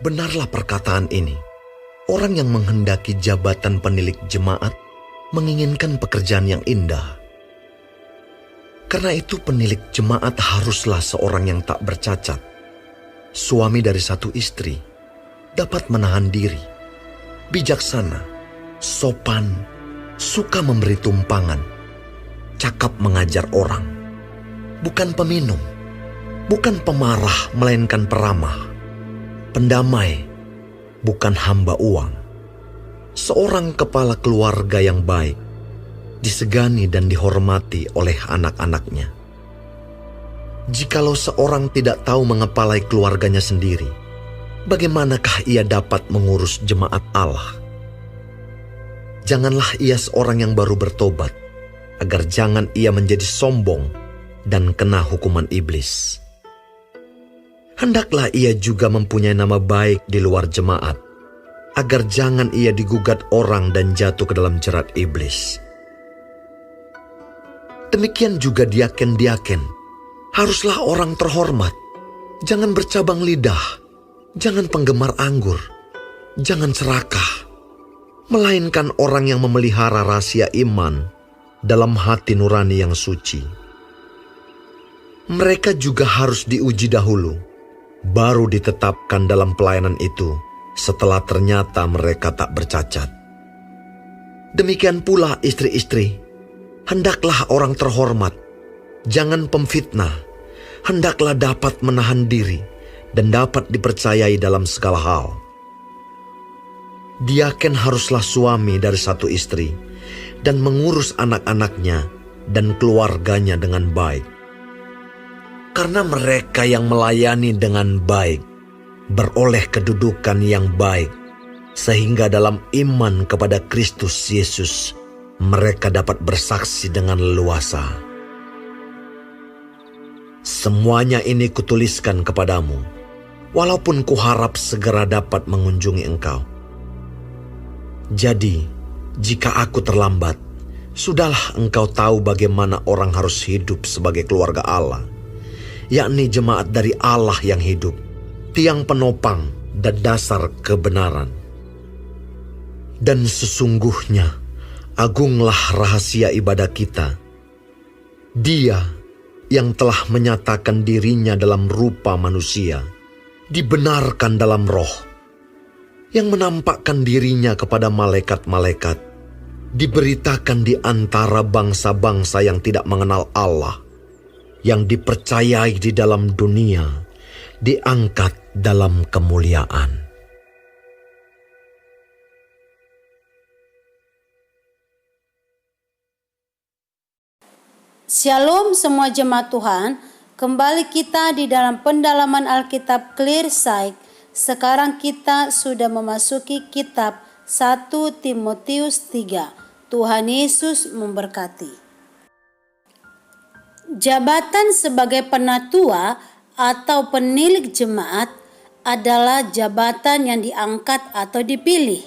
Benarlah perkataan ini. Orang yang menghendaki jabatan penilik jemaat menginginkan pekerjaan yang indah. Karena itu penilik jemaat haruslah seorang yang tak bercacat, suami dari satu istri, dapat menahan diri, bijaksana, sopan, suka memberi tumpangan, cakap mengajar orang, bukan peminum, bukan pemarah melainkan peramah, pendamai, bukan hamba uang, seorang kepala keluarga yang baik, disegani dan dihormati oleh anak-anaknya. Jikalau seorang tidak tahu mengepalai keluarganya sendiri, bagaimanakah ia dapat mengurus jemaat Allah? Janganlah ia seorang yang baru bertobat, agar jangan ia menjadi sombong dan kena hukuman iblis. Hendaklah ia juga mempunyai nama baik di luar jemaat, agar jangan ia digugat orang dan jatuh ke dalam jerat iblis. Demikian juga diaken-diaken, haruslah orang terhormat, jangan bercabang lidah, jangan penggemar anggur, jangan serakah, melainkan orang yang memelihara rahasia iman dalam hati nurani yang suci. Mereka juga harus diuji dahulu, baru ditetapkan dalam pelayanan itu setelah ternyata mereka tak bercacat. Demikian pula istri-istri, hendaklah orang terhormat, jangan pemfitnah, hendaklah dapat menahan diri dan dapat dipercayai dalam segala hal. Diaken haruslah suami dari satu istri dan mengurus anak-anaknya dan keluarganya dengan baik. Karena mereka yang melayani dengan baik beroleh kedudukan yang baik, sehingga dalam iman kepada Kristus Yesus mereka dapat bersaksi dengan leluasa. Semuanya ini kutuliskan kepadamu, walaupun kuharap segera dapat mengunjungi engkau. Jadi, jika aku terlambat, sudahlah engkau tahu bagaimana orang harus hidup sebagai keluarga Allah, yakni jemaat dari Allah yang hidup, tiang penopang dan dasar kebenaran. Dan sesungguhnya, agunglah rahasia ibadah kita. Dia yang telah menyatakan dirinya dalam rupa manusia, dibenarkan dalam roh, yang menampakkan dirinya kepada malaikat-malaikat, diberitakan di antara bangsa-bangsa yang tidak mengenal Allah, yang dipercayai di dalam dunia, diangkat dalam kemuliaan. Shalom semua jemaat Tuhan, kembali kita di dalam pendalaman Alkitab Clear Sight. Sekarang kita sudah memasuki kitab 1 Timotius 3. Tuhan Yesus memberkati. Jabatan sebagai penatua atau penilik jemaat adalah jabatan yang diangkat atau dipilih.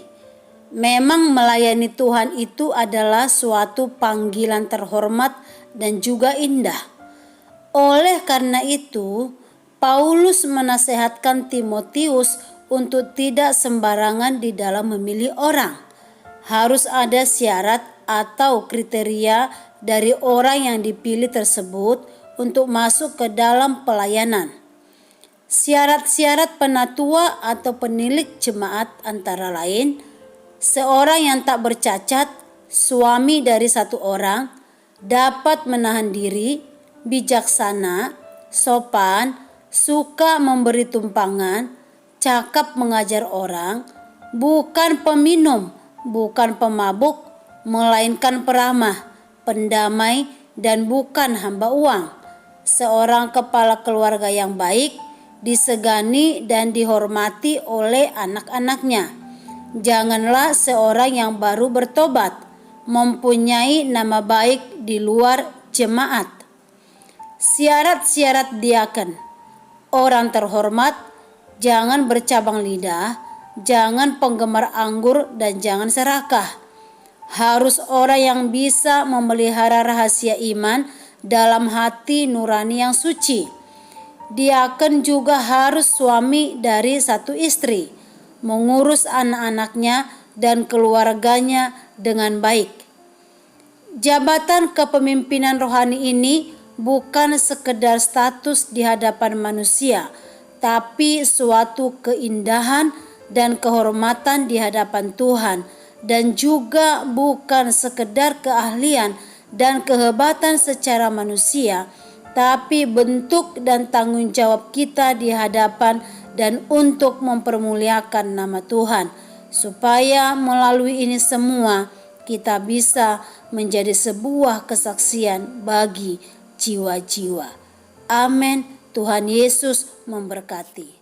Memang melayani Tuhan itu adalah suatu panggilan terhormat dan juga indah. Oleh karena itu, Paulus menasehatkan Timotius untuk tidak sembarangan di dalam memilih orang. Harus ada syarat atau kriteria dari orang yang dipilih tersebut untuk masuk ke dalam pelayanan. Syarat-syarat penatua atau penilik jemaat antara lain, seorang yang tak bercacat, suami dari satu orang, dapat menahan diri, bijaksana, sopan, suka memberi tumpangan, cakap mengajar orang, bukan peminum, bukan pemabuk, melainkan peramah, pendamai, dan bukan hamba uang. Seorang kepala keluarga yang baik, disegani dan dihormati oleh anak-anaknya. Janganlah seorang yang baru bertobat, mempunyai nama baik di luar jemaat. Syarat-syarat diaken. Orang terhormat, jangan bercabang lidah, jangan penggemar anggur, dan jangan serakah. Harus orang yang bisa memelihara rahasia iman dalam hati nurani yang suci. Diaken juga harus suami dari satu istri, mengurus anak-anaknya dan keluarganya dengan baik. Jabatan kepemimpinan rohani ini bukan sekedar status di hadapan manusia, tapi suatu keindahan dan kehormatan di hadapan Tuhan, dan juga bukan sekedar keahlian dan kehebatan secara manusia, tapi bentuk dan tanggung jawab kita di hadapan dan untuk mempermuliakan nama Tuhan, supaya melalui ini semua kita bisa menjadi sebuah kesaksian bagi jiwa-jiwa. Amin. Tuhan Yesus memberkati.